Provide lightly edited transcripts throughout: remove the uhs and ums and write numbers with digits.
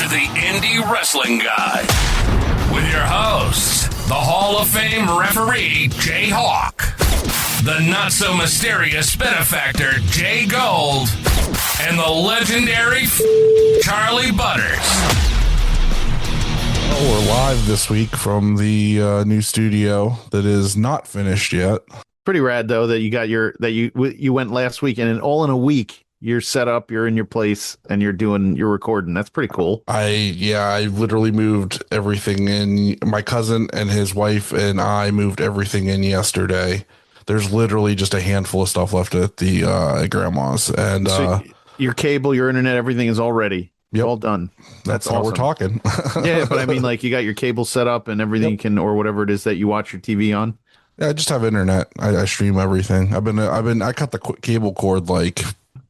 to the Indie Wrestling Guy with your hosts, the Hall of Fame referee, Jay Hawk, the not-so-mysterious benefactor, JGold, and the legendary Charly Butters. Well, we're live this week from the new studio that is not finished yet. Pretty rad though that you went last week, and in a week you're set up, you're in your place, and you're recording. That's pretty cool. I literally moved everything in. My cousin and his wife and I moved everything in yesterday. There's literally just a handful of stuff left at the at grandma's, and so your cable, your internet, everything is all ready. Yep. All done. That's how we're talking. Yeah, but I mean, like, you got your cable set up and everything. Yep. Or whatever it is that you watch your TV on. Yeah, I just have internet. I stream everything. I cut the cable cord like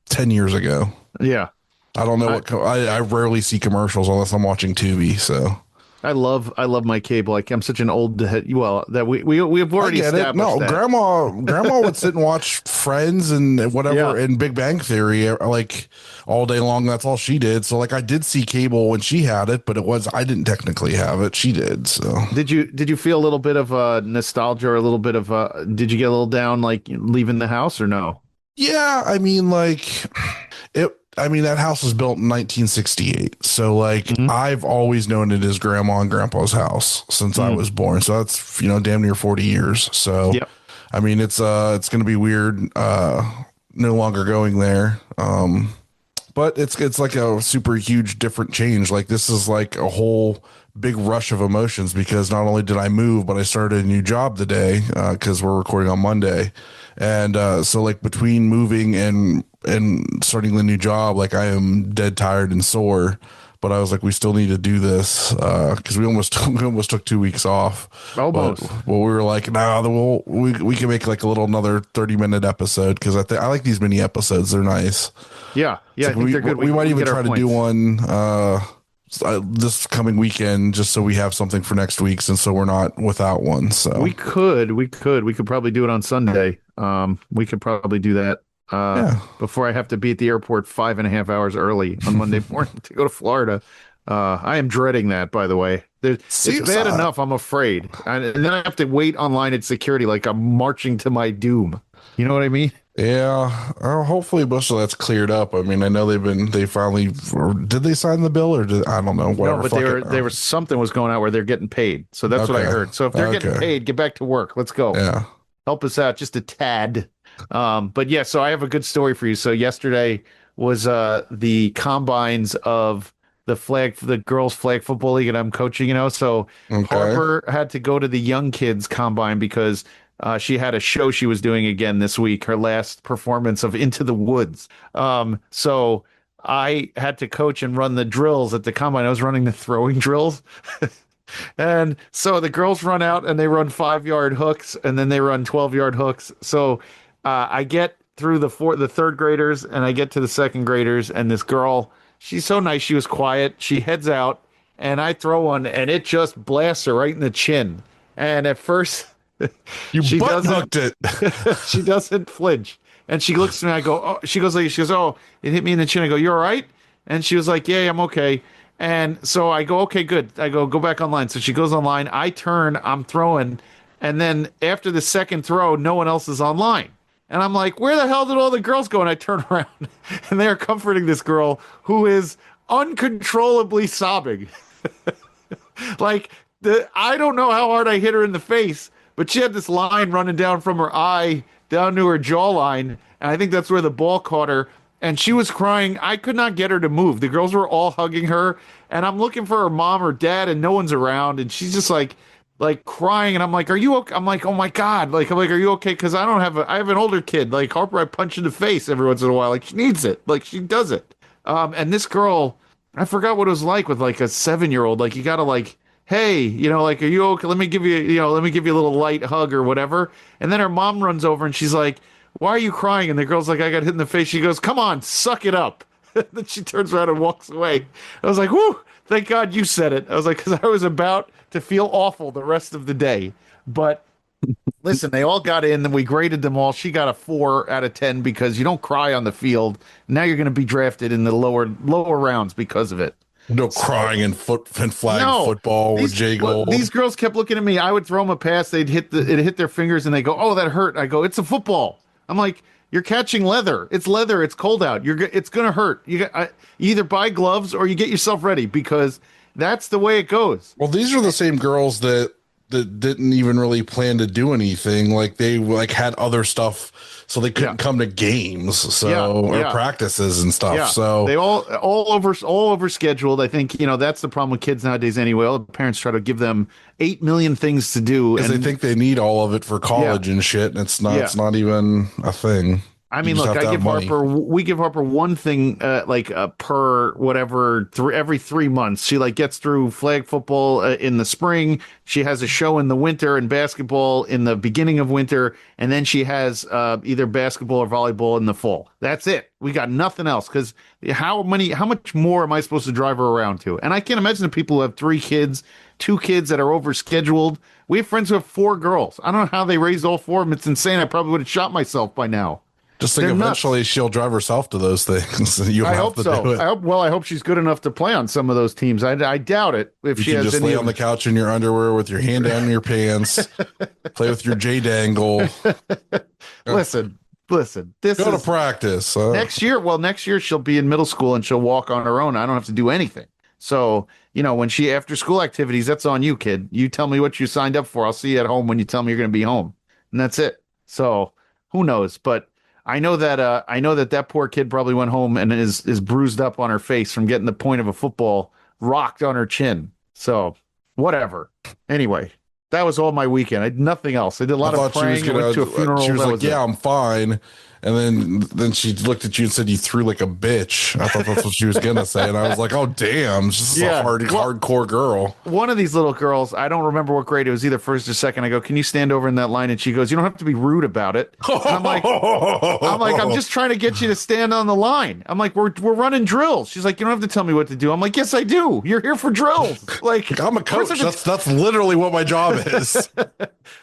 10 years ago. Yeah. I don't know I rarely see commercials unless I'm watching Tubi. So I love my cable. Like, I'm such an old head. Well, that we've already established. No, that. grandma would sit and watch Friends and whatever in Big Bang Theory like all day long. That's all she did. So like I did see cable when she had it, but I didn't technically have it. She did. So did you feel a little bit of nostalgia or a little bit of did you get a little down like leaving the house or no? Yeah, I mean that house was built in 1968. So like I've always known it as grandma and grandpa's house since I was born. So that's, damn near 40 years. So, I mean, it's going to be weird, no longer going there. But it's like a super huge different change. Like this is like a whole big rush of emotions because not only did I move, but I started a new job today, cause we're recording on Monday. And so like between moving and starting the new job, like I am dead tired and sore, but I was like, we still need to do this because we almost took 2 weeks off. Almost. Well, we were like, no, we can make like another 30-minute episode because I like these mini episodes. They're nice. Yeah, I think they're good. We might even try to do one this coming weekend just so we have something for next week, and so we're not without one. So we could probably do it on Sunday. We could probably do that before I have to be at the airport 5.5 hours early on Monday morning to go to Florida. I am dreading that, by the way. It's bad enough, I'm afraid. And then I have to wait online at security like I'm marching to my doom. You know what I mean? Yeah. Hopefully most of that's cleared up. I mean, I know they finally, did they sign the bill or I don't know. Whatever. No, but there was something was going on where they're getting paid. So that's what I heard. So if they're getting paid, get back to work. Let's go. Yeah. Help us out just a tad. But yeah, so I have a good story for you. So yesterday was the combines of the girls flag football league that I'm coaching, so Harper had to go to the young kids combine because she had a show she was doing again this week, her last performance of Into the Woods. So I had to coach and run the drills at the combine. I was running the throwing drills. And so the girls run out and they run 5-yard hooks and then they run 12-yard hooks. So I get through the third graders and I get to the second graders, and this girl, she's so nice. She was quiet. She heads out and I throw one and it just blasts her right in the chin. And at first she butt hooked it. She doesn't flinch. And she looks at me. I go, oh, she goes, oh, it hit me in the chin. I go, you all right? And she was like, yeah, I'm okay. And so I go, okay, good. I go back online. So she goes online. I turn, I'm throwing. And then after the second throw, no one else is online. And I'm like, where the hell did all the girls go? And I turn around and they're comforting this girl who is uncontrollably sobbing. I don't know how hard I hit her in the face, but she had this line running down from her eye down to her jawline. And I think that's where the ball caught her. And she was crying. I could not get her to move. The girls were all hugging her. And I'm looking for her mom or dad, and no one's around. And she's just like crying. And I'm like, are you okay? I'm like, oh my God. I'm like, are you okay? Because I have an older kid. Like Harper, I punch in the face every once in a while. Like she needs it. Like she does it. And this girl, I forgot what it was like with like a 7-year-old. Like you got to like, hey, are you okay? Let me give you a little light hug or whatever. And then her mom runs over and she's like, why are you crying? And the girl's like, I got hit in the face. She goes, come on, suck it up. Then she turns around and walks away. I was like, whoo, thank God you said it. I was like, because I was about to feel awful the rest of the day. But listen, they all got in and we graded them all. She got a 4 out of 10 because you don't cry on the field. Now you're going to be drafted in the lower rounds because of it. No crying and flag football with JGold. These girls kept looking at me. I would throw them a pass. They'd it hit their fingers, and they go, "Oh, that hurt." I go, "It's a football." I'm like, "You're catching leather. It's leather. It's cold out. It's gonna hurt. You either buy gloves or you get yourself ready because that's the way it goes." Well, these are the same girls that didn't even really plan to do anything. Like they had other stuff, so they couldn't come to games, or practices and stuff. Yeah. So they all over scheduled. I think that's the problem with kids nowadays. Anyway, all the parents try to give them 8 million things to do, because they think they need all of it for college and shit, and it's not. It's not even a thing. I mean, look, we give Harper one thing, per whatever, every 3 months. She gets through flag football in the spring. She has a show in the winter and basketball in the beginning of winter. And then she has either basketball or volleyball in the fall. That's it. We got nothing else. Because how much more am I supposed to drive her around to? And I can't imagine the people who have 3 kids, 2 kids that are overscheduled. We have friends who have 4 girls. I don't know how they raised all 4 of them. It's insane. I probably would have shot myself by now. Just think eventually she'll drive herself to those things. I hope so. I hope she's good enough to play on some of those teams. I doubt it. If you she can has just lay on the couch in your underwear with your hand down your pants, play with your JGold. Listen. This go to practice next year. Well, next year she'll be in middle school and she'll walk on her own. I don't have to do anything. So when she after school activities, that's on you, kid. You tell me what you signed up for. I'll see you at home when you tell me you're going to be home, and that's it. So who knows? But I know that poor kid probably went home and is bruised up on her face from getting the point of a football rocked on her chin. So whatever. Anyway, that was all my weekend. I did nothing else. I did a lot of praying. I went to a funeral. She was like, "Yeah, I'm fine." And then she looked at you and said, "You threw like a bitch." I thought that's what she was gonna say, and I was like, "Oh damn, she's a hardcore girl." One of these little girls, I don't remember what grade it was, either first or second. I go, "Can you stand over in that line?" And she goes, "You don't have to be rude about it." And I'm like, "I'm just trying to get you to stand on the line." I'm like, "We're running drills." She's like, "You don't have to tell me what to do." I'm like, "Yes, I do. You're here for drills." Like I'm a coach. That's literally what my job is.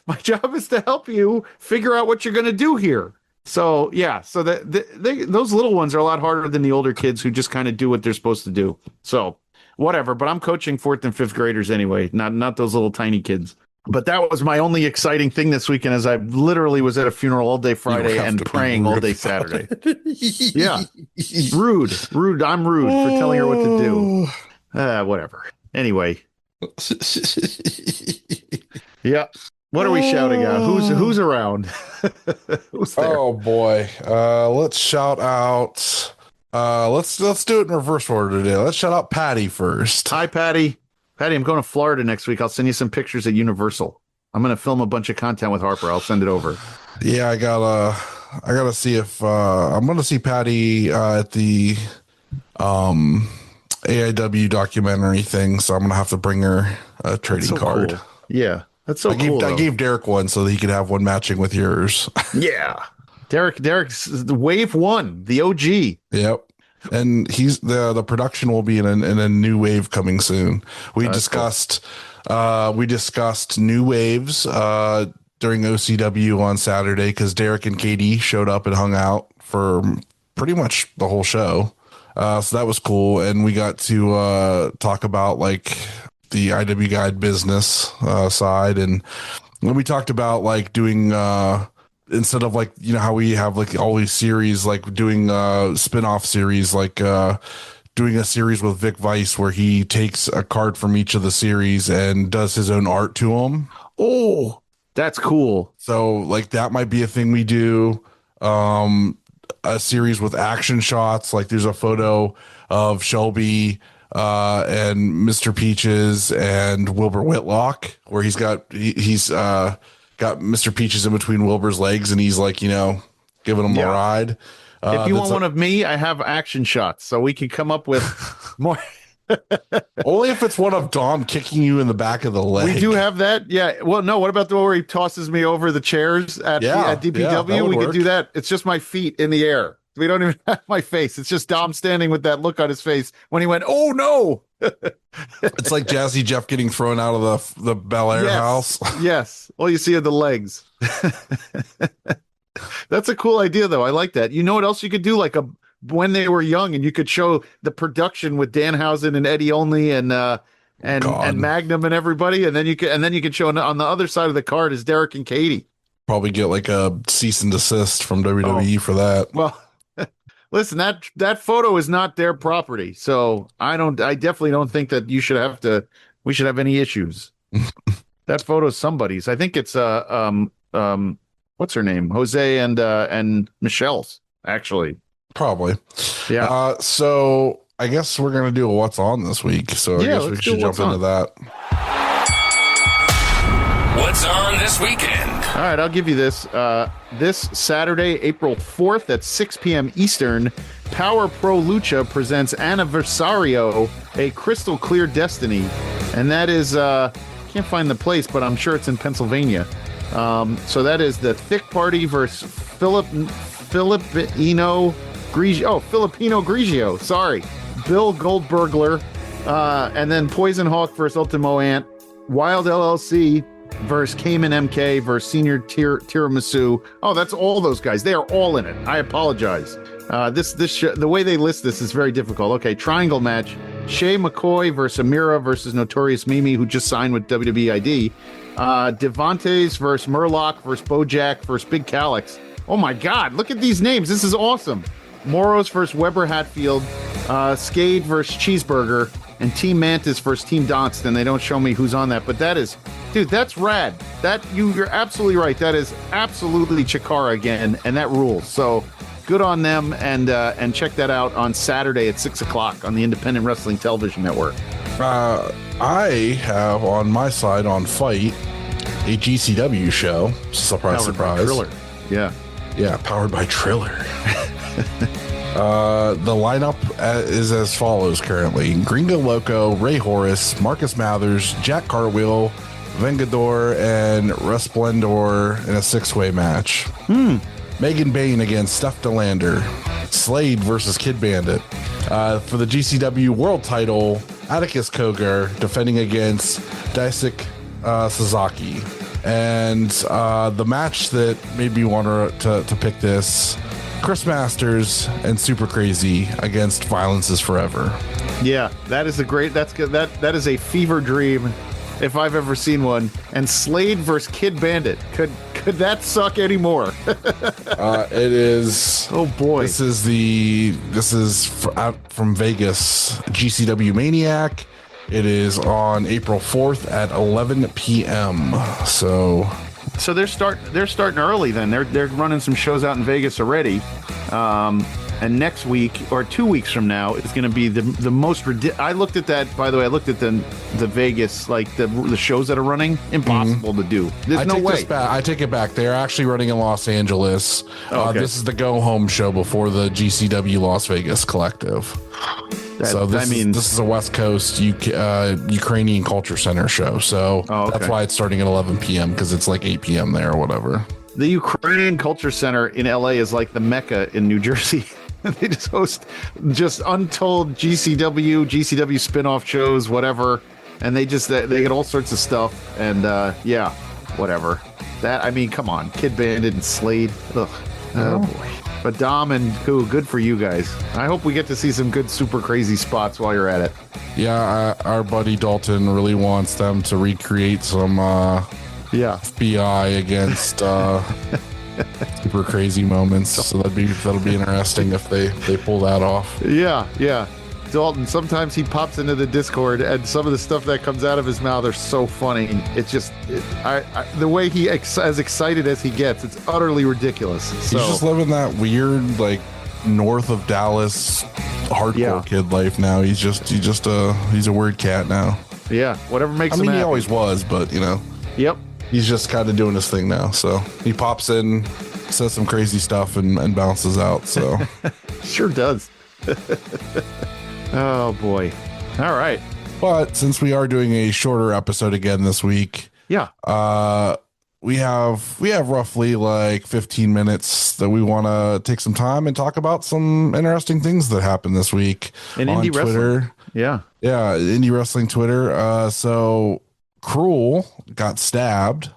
My job is to help you figure out what you're going to do here. So those little ones are a lot harder than the older kids who just kind of do what they're supposed to do. So whatever, but I'm coaching 4th and 5th graders anyway, not those little tiny kids. But that was my only exciting thing this weekend, as I literally was at a funeral all day Friday and praying all day Saturday. Yeah. Rude. I'm rude for telling her what to do. Whatever. Anyway. Yeah. What are we shouting out? Who's around? Who's there? Oh boy. Let's shout out. Let's do it in reverse order today. Let's shout out Patty first. Hi, Patty. Patty, I'm going to Florida next week. I'll send you some pictures at Universal. I'm going to film a bunch of content with Harper. I'll send it over. Yeah, I gotta see if I'm going to see Patty at the AIW documentary thing. So I'm going to have to bring her a trading card. Cool. Yeah. That's so cool. I gave Derek one so that he could have one matching with yours. Yeah. Derek's the Wave 1, the OG. Yep. And he's the production will be in a new wave coming soon. We discussed new waves during OCW on Saturday because Derek and Katie showed up and hung out for pretty much the whole show. So that was cool. And we got to talk about the IW Guide business side, and when we talked about doing instead of how we have all these series, doing spin-off series, doing a series with Vic Weiss where he takes a card from each of the series and does his own art to them. Oh, that's cool. So that might be a thing we do. A series with action shots, there's a photo of Shelby and Mr. Peaches and Wilbur Whitlock, where he's got Mr. Peaches in between Wilbur's legs, and he's giving him a ride. If you want one of me, I have action shots, so we can come up with more. Only if it's one of Dom kicking you in the back of the leg. We do have that. Yeah. Well, no. What about the one where he tosses me over the chairs at DPW? Yeah, we could do that. It's just my feet in the air. We don't even have my face. It's just Dom standing with that look on his face when he went, "Oh no!" It's like Jazzy Jeff getting thrown out of the Bel Air house. Yes. All you see are the legs. That's a cool idea, though. I like that. You know what else you could do? when they were young, and you could show the production with Danhausen and Eddie Only and Magnum and everybody, and then you could show on the other side of the card is Derek and Katie. Probably get like a cease and desist from WWE for that. Well, listen, that photo is not their property, so I definitely don't think that we should have any issues. That photo is somebody's. I think it's what's her name? Jose and Michelle's, actually. Probably. Yeah. So I guess we're gonna do a what's on this week. So I guess we should jump into that. What's on this weekend? All right, I'll give you this. This Saturday, April 4th at 6 p.m. Eastern, Power Pro Lucha presents Anniversario, a crystal clear destiny. And that is, can't find the place, but I'm sure it's in Pennsylvania. So that is the Thick Party versus Filipino Grigio. Sorry. Bill Goldbergler. And then Poison Hawk versus Ultimo Ant. Wild LLC versus Cayman MK versus Senior Tiramisu. Oh, that's all those guys. They are all in it. I apologize. The way they list this is very difficult. Okay, triangle match. Shay McCoy versus Amira versus Notorious Mimi, who just signed with WWEID. Devantes versus Murloc versus Bojack versus Big Calix. Oh my God, look at these names. This is awesome. Moros versus Weber Hatfield. Skade versus Cheeseburger. And Team Mantis versus Team Donston. They don't show me who's on that, but that is, dude, that's rad. You're absolutely right. That is absolutely Chikara again, and that rules. So good on them, and check that out on Saturday at 6:00 on the Independent Wrestling Television Network. I have on my side on Fight a GCW show. Surprise. Triller. Yeah, powered by Triller. The lineup is as follows currently: Gringo Loco, Ray Horace, Marcus Mathers, Jack Cartwheel, Vengador, and Resplendor in a 6-way match. Megan Bain against Steph DeLander. Slade versus Kid Bandit. For the GCW World Title, Atticus Kogar defending against Daisuke Sasaki. And the match that made me want to pick this: Chris Masters and Super Crazy against Violence is Forever. Yeah, that is that is a fever dream if I've ever seen one. And Slade versus Kid Bandit. Could that suck anymore? It is. Oh boy. This is out from Vegas, GCW Maniac. It is on April 4th at 11 p.m. So they're starting early then. They're running some shows out in Vegas already. And next week or 2 weeks from now is going to be the most ridiculous. I looked at that, by the way. I looked at the Vegas, like the shows that are running. Impossible to do. There's no way. I take it back. They're actually running in Los Angeles. Okay. This is the go home show before the GCW Las Vegas Collective. This is a West Coast Ukrainian Culture Center show. So That's why it's starting at 11 p.m. because it's like 8 p.m. there or whatever. The Ukrainian Culture Center in LA is like the Mecca in New Jersey. They just host just untold GCW spin-off shows, whatever. And they get all sorts of stuff. And whatever. Come on. Kid Bandit and Slade. Ugh. Oh boy. But Dom and good for you guys. I hope we get to see some good Super Crazy spots while you're at it. Yeah, our buddy Dalton really wants them to recreate some FBI against Super Crazy moments. So that'll be interesting if they pull that off. Yeah. Dalton, sometimes he pops into the Discord, and some of the stuff that comes out of his mouth are so funny. It's just the way he as excited as he gets, it's utterly ridiculous. So, he's just living that weird, like, north of Dallas hardcore kid life now. He's a weird cat now. Yeah, whatever makes him happy. He always was, but Yep. He's just kind of doing his thing now. So he pops in, says some crazy stuff, and bounces out. So sure does. Oh boy. All right. But since we are doing a shorter episode again this week, we have roughly like 15 minutes that we want to take some time and talk about some interesting things that happened this week in on indie Twitter. Wrestling. Yeah, indie wrestling Twitter. So Krule, got stabbed.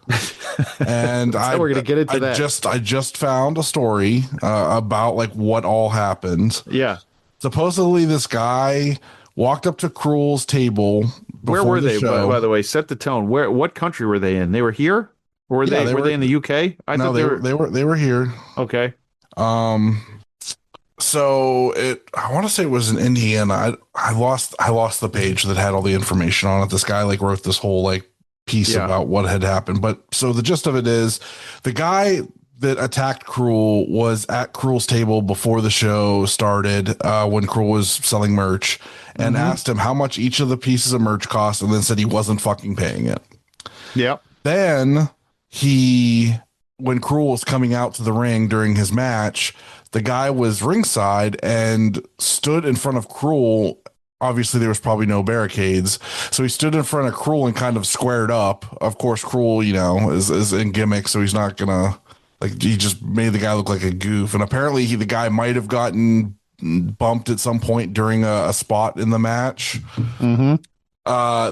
And we're gonna get into that. I just found a story about like what all happened. Yeah. Supposedly this guy walked up to Krule's table. Where were they, show. by the way? Set the tone. What country were they in? They were here? Or were they in the UK? I thought they were here. Okay. So I want to say it was in Indiana. I lost the page that had all the information on it. This guy like wrote this whole like piece about what had happened. But so the gist of it is the guy that attacked Krule was at Krule's table before the show started, when Krule was selling merch, and asked him how much each of the pieces of merch cost, and then said he wasn't fucking paying it. Yep. Then when Krule was coming out to the ring during his match, the guy was ringside and stood in front of Krule. Obviously, there was probably no barricades. So he stood in front of Krule and kind of squared up. Of course, Krule, is in gimmick, so he's not going to, he just made the guy look like a goof. And apparently, the guy might have gotten bumped at some point during a spot in the match. Mm-hmm.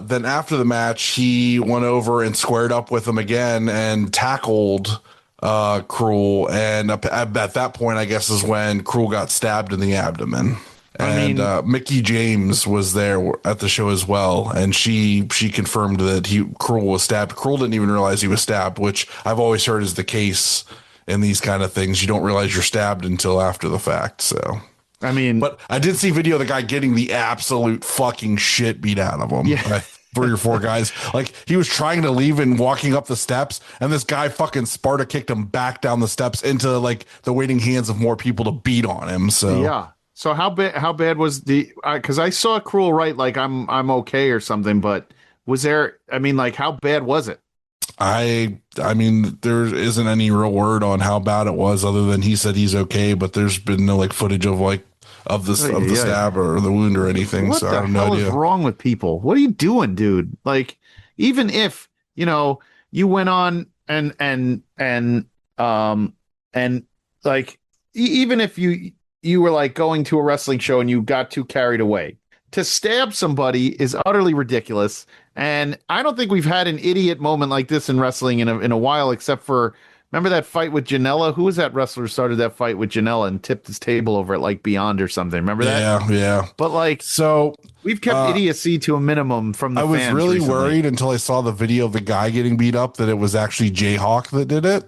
Then after the match, he went over and squared up with him again and tackled Krule, and at that point, I guess, is when Krule got stabbed in the abdomen. And Mickey James was there at the show as well, and she confirmed that Krule was stabbed. Krule didn't even realize he was stabbed, which I've always heard is the case in these kind of things. You don't realize you're stabbed until after the fact. So but I did see video of the guy getting the absolute fucking shit beat out of him. Yeah. 3 or 4 guys, like he was trying to leave and walking up the steps, and this guy fucking Sparta kicked him back down the steps into like the waiting hands of more people to beat on him. So yeah. So how bad was the? Because I saw Krule write like I'm okay or something, but was there? How bad was it? I mean, there isn't any real word on how bad it was, other than he said he's okay, but there's been no like footage of the stab or the wound or anything. What so the I have no hell idea. is wrong with people? What are you doing, dude? Like, even if you went on and like, even if you were like going to a wrestling show and you got too carried away, to stab somebody is utterly ridiculous. And I don't think we've had an idiot moment like this in wrestling in a while, except for, remember that fight with Janela? Who was that wrestler who started that fight with Janela and tipped his table over at like Beyond or something? Remember that? Yeah. But like, so we've kept idiocy to a minimum from the fans. I was really recently. worried until I saw the video of the guy getting beat up that it was actually Jayhawk that did it.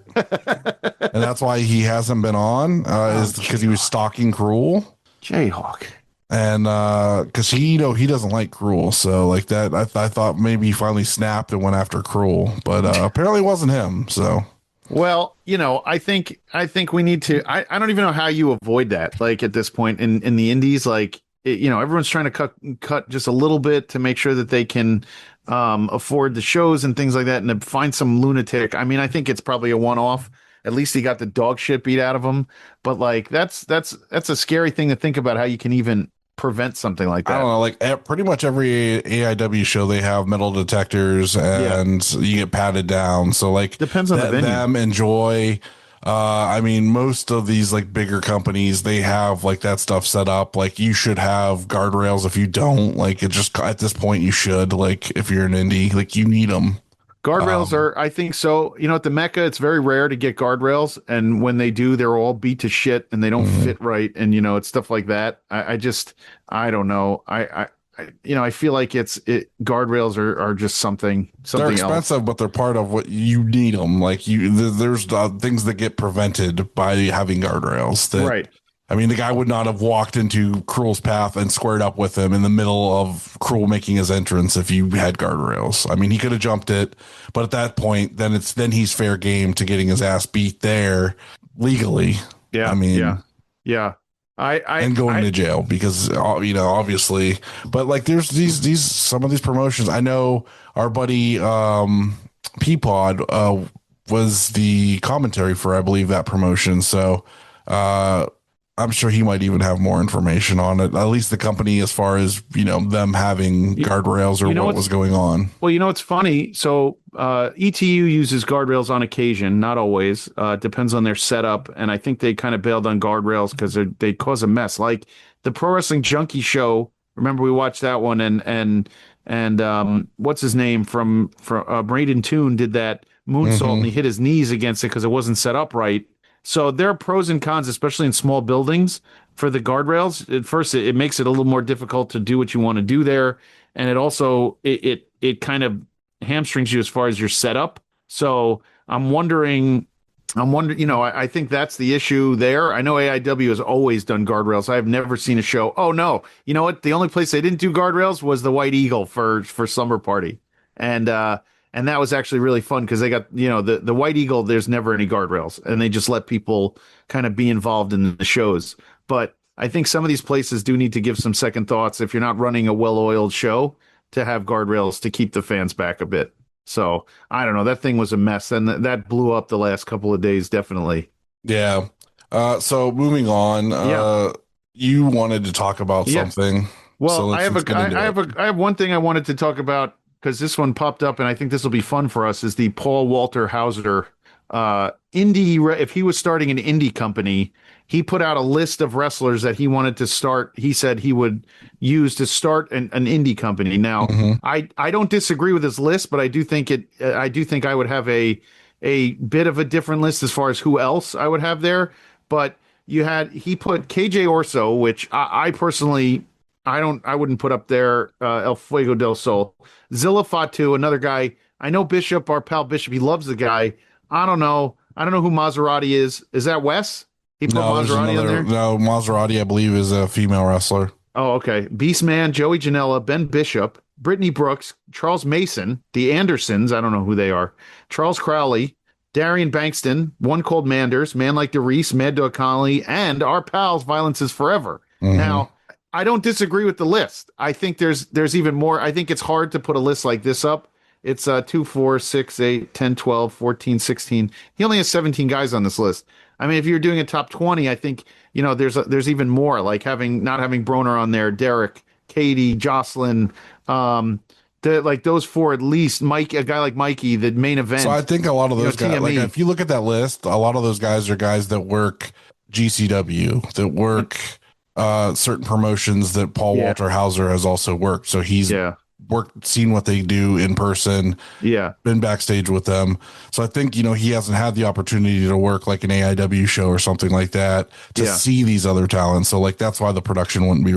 And that's why he hasn't been on, is because he was stalking Krule. Jayhawk. And because he doesn't like Krule, so like that, I thought maybe he finally snapped and went after Krule, but apparently it wasn't him. So, well, I think we need to. I don't even know how you avoid that. Like at this point in the indies, like everyone's trying to cut just a little bit to make sure that they can afford the shows and things like that, and to find some lunatic. I think it's probably a one-off. At least he got the dog shit beat out of him, but like that's a scary thing to think about, how you can even prevent something like that. I don't know, like pretty much every AIW show they have metal detectors and you get patted down. So like depends on the venue. Them enjoy. Most of these like bigger companies, they have like that stuff set up. Like you should have guardrails. If you don't, like it just at this point you should, like if you're an indie, like you need them. Guardrails are, I think so. At the Mecca, it's very rare to get guardrails, and when they do, they're all beat to shit and they don't fit right, and it's stuff like that. I don't know. I feel like guardrails are just something. They're expensive, else. But they're part of what you need them. Like there's things that get prevented by having guardrails. Right. The guy would not have walked into Krule's path and squared up with him in the middle of Krule making his entrance if you had guardrails. He could have jumped it, but at that point, then he's fair game to getting his ass beat there legally. Yeah. Yeah. And going to jail because obviously, but like there's some of these promotions. I know our buddy Peapod was the commentary for, I believe, that promotion. So I'm sure he might even have more information on it, at least the company, as far as them having guardrails or what was going on. Well, it's funny. So ETU uses guardrails on occasion, not always. Depends on their setup, and I think they kind of bailed on guardrails because they cause a mess. Like the Pro Wrestling Junkie show. Remember we watched that one, and and what's his name from Braden Toon did that moonsault and he hit his knees against it because it wasn't set up right. So there are pros and cons, especially in small buildings for the guardrails. At first, it makes it a little more difficult to do what you want to do there, and it also it kind of hamstrings you as far as your setup. So I think that's the issue there. I know AIW has always done guardrails. I've never seen a show. Oh no, you know what? The only place they didn't do guardrails was the White Eagle for Summer Party, and that was actually really fun because they got the White Eagle. There's never any guardrails, and they just let people kind of be involved in the shows. But I think some of these places do need to give some second thoughts if you're not running a well-oiled show to have guardrails to keep the fans back a bit. So I don't know. That thing was a mess, and that blew up the last couple of days, definitely. Yeah. So moving on, you wanted to talk about something. Well, so I have one thing I wanted to talk about because this one popped up, and I think this will be fun for us. Is the Paul Walter Hauser indie? If he was starting an indie company, he put out a list of wrestlers that he wanted to start. He said he would use to start an indie company. Now, I don't disagree with his list, but I do think I would have a bit of a different list as far as who else I would have there. But he put KJ Orso, which I personally I wouldn't put up there. El Fuego del Sol, Zilla Fatu, another guy. I know Bishop, our pal Bishop. He loves the guy. I don't know who Maserati is. Is that Wes? He put Maserati on there? No, Maserati, I believe, is a female wrestler. Oh, okay. Beastman, Joey Janela, Ben Bishop, Brittany Brooks, Charles Mason, the Andersons, I don't know who they are, Charles Crowley, Darian Bankston, One Cold Manders, Man Like DeReese, Mad Dog Connolly, and our pals, Violence is Forever. Now, I don't disagree with the list. I think there's even more. I think it's hard to put a list like this up. It's 2, 4, 6, 8, 10, 12, 14, 16. He only has 17 guys on this list. I mean, if you're doing a top 20, I think, there's even more, like not having Broner on there, Derek, Katie, Jocelyn, like those four at least. Mike, a guy like Mikey, the main event. So I think a lot of those guys, like if you look at that list, a lot of those guys are guys that work GCW, that work certain promotions that Paul Walter Hauser has also worked. So he's seen what they do in person, been backstage with them. So I think, he hasn't had the opportunity to work like an AIW show or something like that to see these other talents. So like, that's why the production wouldn't be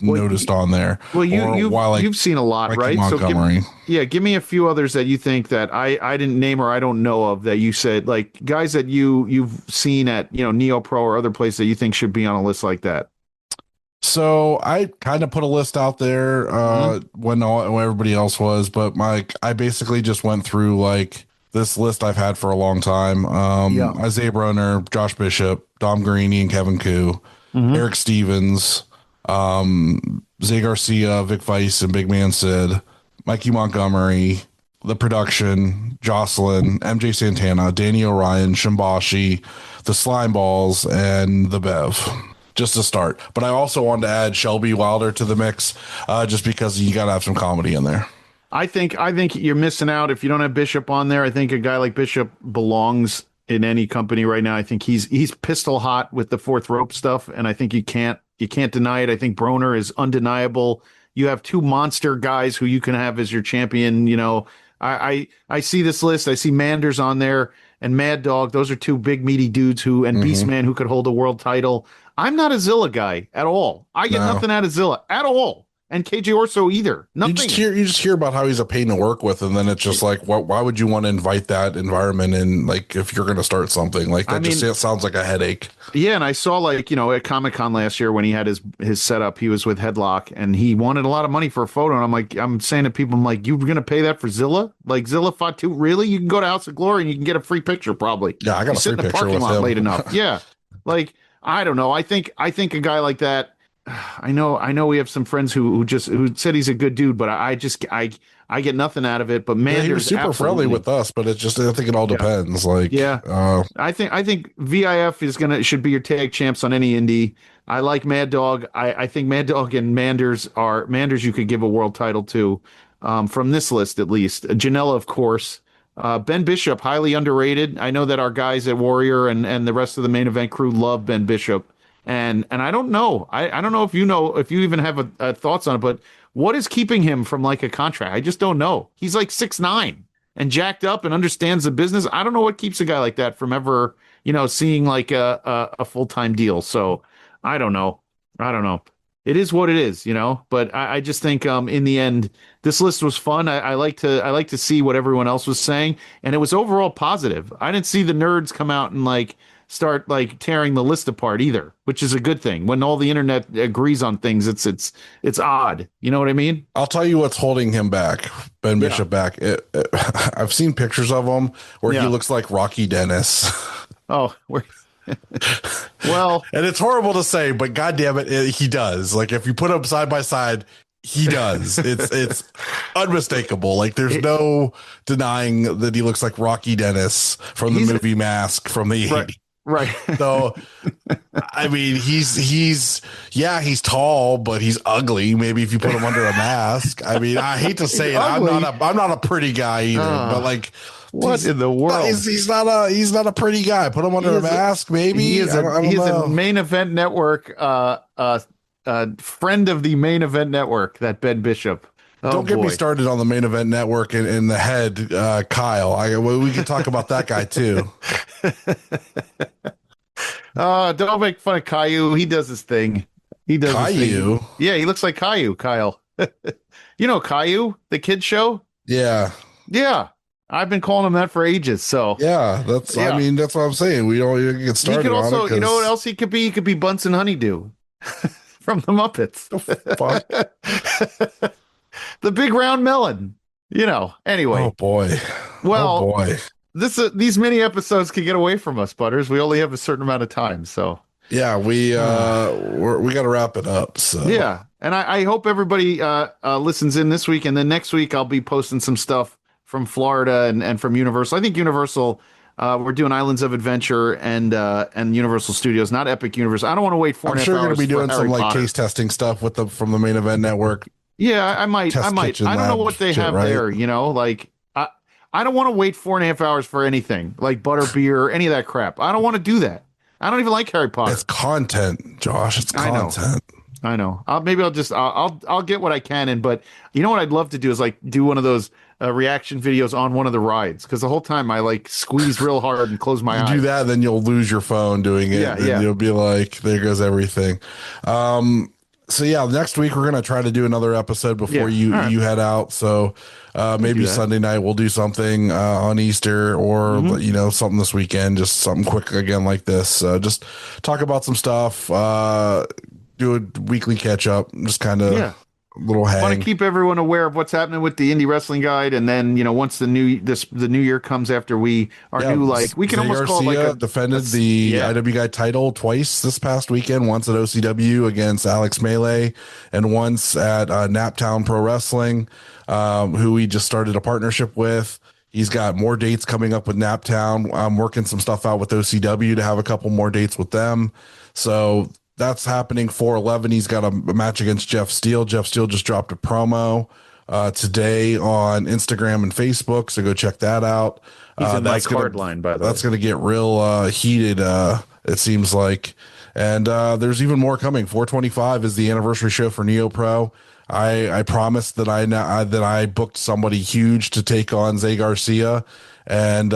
noticed on there. Well, you've seen a lot, right? Montgomery. So give me a few others that you think that I didn't name or I don't know of that you said, like guys that you've seen at, Neo Pro or other places that you think should be on a list like that. So I kind of put a list out there when everybody else was, but I basically just went through like this list I've had for a long time. Isaiah Brunner, Josh Bishop, Dom Greeny and Kevin Koo, Eric Stevens, Zay Garcia, Vic Weiss and Big Man Sid, Mikey Montgomery, the production, Jocelyn, MJ Santana, Danny Orion, Shimbashi, the Slime Balls, and the Bev. Just to start. But I also wanted to add Shelby Wilder to the mix, just because you got to have some comedy in there. I think you're missing out if you don't have Bishop on there. I think a guy like Bishop belongs in any company right now. I think he's pistol hot with the fourth rope stuff, and I think you can't deny it. I think Broner is undeniable. You have two monster guys who you can have as your champion. I see this list. I see Manders on there and Mad Dog. Those are two big meaty dudes and Beastman who could hold a world title. I'm not a Zilla guy at all. I get nothing out of Zilla at all. And KJ Orso either. Nothing. You just hear about how he's a pain to work with, and then it's just like, why would you want to invite that environment in? Like, if you're going to start something like that, it sounds like a headache. Yeah, and I saw at Comic-Con last year when he had his setup, he was with Headlock, and he wanted a lot of money for a photo. And I'm saying to people, you were going to pay that for Zilla? Like Zilla Fatu? Really? You can go to House of Glory and you can get a free picture probably. Yeah, I got a free picture with him. Late enough. Yeah, I don't know. I think a guy like that. I know. We have some friends who said he's a good dude, but I get nothing out of it. But man, he was super friendly with us. But it's just I think it all depends. I think VIF should be your tag champs on any indie. I like Mad Dog. I think Mad Dog and Manders you could give a world title to, from this list at least. Janela, of course. Ben Bishop, highly underrated. I know that our guys at Warrior and the rest of the main event crew love Ben Bishop. And I don't know. I don't know if you know, if you even have thoughts on it, but what is keeping him from like a contract? I just don't know. He's like 6'9" and jacked up and understands the business. I don't know what keeps a guy like that from ever, seeing like a full-time deal. So I don't know. I don't know. It is what it is, but I just think in the end, this list was fun. I like to see what everyone else was saying, and it was overall positive. I didn't see the nerds come out and like start like tearing the list apart either, which is a good thing. When all the internet agrees on things, it's odd. You know what I mean? I'll tell you what's holding him back, Ben Yeah. Bishop back. I've seen pictures of him where Yeah. he looks like Rocky Dennis. Oh, well, And it's horrible to say, but goddamn it, he does. Like if you put them side by side, he does. It's unmistakable. Like there's no denying that he looks like Rocky Dennis from the movie Mask from the 80s. right. So I mean, he's tall, but he's ugly. Maybe if you put him under a mask. I mean, I hate to say it, I'm not a pretty guy either, but like. What in the world? He's not a pretty guy. Put him under a mask, maybe. He is a main event network friend of the main event network, that Ben Bishop. Don't get me started on the main event network in the head, Kyle. We can talk about that guy too. Don't make fun of Caillou. He does his thing. He does his Caillou? thing. Yeah, he looks like Caillou, Kyle. You know Caillou, the kid show? Yeah. Yeah. I've been calling him that for ages. So Yeah, I mean, that's what I'm saying. We don't even get started. he could also, on it you know what else he could be? He could be Bunsen Honeydew from the Muppets. Fuck. The big round melon. Anyway. Oh boy. Well, oh boy. These mini episodes can get away from us, Butters. We only have a certain amount of time, so Yeah, we got to wrap it up. So yeah. And I hope everybody listens in this week, and then next week I'll be posting some stuff from Florida and from Universal. I think Universal, we're doing Islands of Adventure and Universal Studios, not Epic Universe. I don't want to wait 4.5 hours. I'm sure you're going to be doing some like Potter. case testing stuff from the main event network. Yeah, I might. Test kitchen I don't know lab what they shit, have right? there. Like I don't want to wait 4.5 hours for anything like butterbeer, any of that crap. I don't want to do that. I don't even like Harry Potter. It's content, Josh. It's content. I know. I'll get what I can in, but you know what I'd love to do is like do one of those reaction videos on one of the rides, because the whole time I like squeeze real hard and close my eyes. Do that, then you'll lose your phone doing it. Yeah, and yeah. You'll be like, there goes everything. So yeah, next week we're gonna try to do another episode before you head out. So maybe Sunday night we'll do something on Easter, or something this weekend, just something quick again like this. Just talk about some stuff. Do a weekly catch up. Just kind of little hang. I want to keep everyone aware of what's happening with the Indie Wrestling Guide, and then once the new year comes after we can almost call it like a defended the IW Guide title twice this past weekend. Once at OCW against Alex Melee, and once at Naptown Pro Wrestling, who we just started a partnership with. He's got more dates coming up with Naptown. I'm working some stuff out with OCW to have a couple more dates with them. So that's happening 4/11. He's got a match against Jeff Steele. Jeff Steele just dropped a promo today on Instagram and Facebook, so go check that out. He's in my card line, by the way. That's going to get real heated, it seems like. And there's even more coming. 425 is the anniversary show for Neo Pro. I promised that I booked somebody huge to take on Zay Garcia, and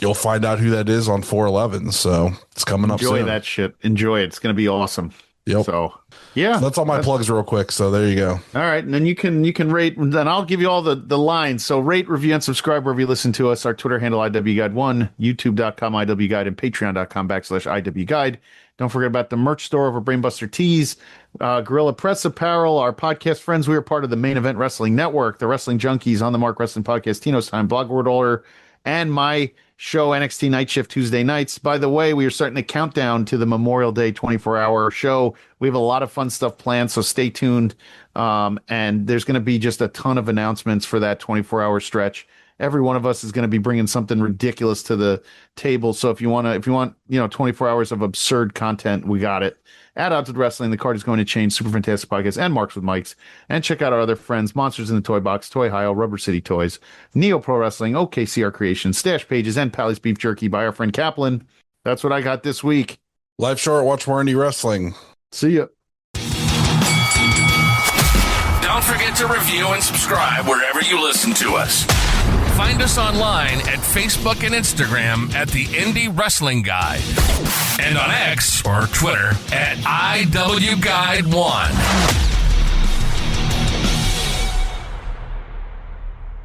you'll find out who that is on 4/11. So it's coming up soon. Enjoy that shit. Enjoy it. It's going to be awesome. Yep. So yeah, so that's all my plugs real quick. So there you go. All right. And then you can rate, and then I'll give you all the lines. So rate, review, and subscribe wherever you listen to us. Our Twitter handle, IWGuide1, youtube.com, IWGuide, and patreon.com/IWGuide. Don't forget about the merch store over Brainbuster Tees, Gorilla Press Apparel, our podcast friends. We are part of the Main Event Wrestling Network, the Wrestling Junkies, On the Mark Wrestling Podcast, Tino's Time, Blog World Order, and my show, NXT Night Shift Tuesday nights. By the way, we are starting to count down to the Memorial Day 24-hour show. We have a lot of fun stuff planned, so stay tuned. And there's going to be just a ton of announcements for that 24-hour stretch. Every one of us is going to be bringing something ridiculous to the table. So if you want 24 hours of absurd content, we got it. Add Odds with Wrestling, the card is going to change, Super Fantastic Podcast, and Marks with Mikes. And check out our other friends, Monsters in the Toy Box, Toy Hio, Rubber City Toys, Neo Pro Wrestling, OKCR Creations, Stash Pages, and Pally's Beef Jerky by our friend Kaplan. That's what I got this week. Life short, watch more indie wrestling. See ya. Don't forget to review and subscribe wherever you listen to us. Find us online at Facebook and Instagram at The Indie Wrestling Guide. And on X or Twitter at IWGuide1.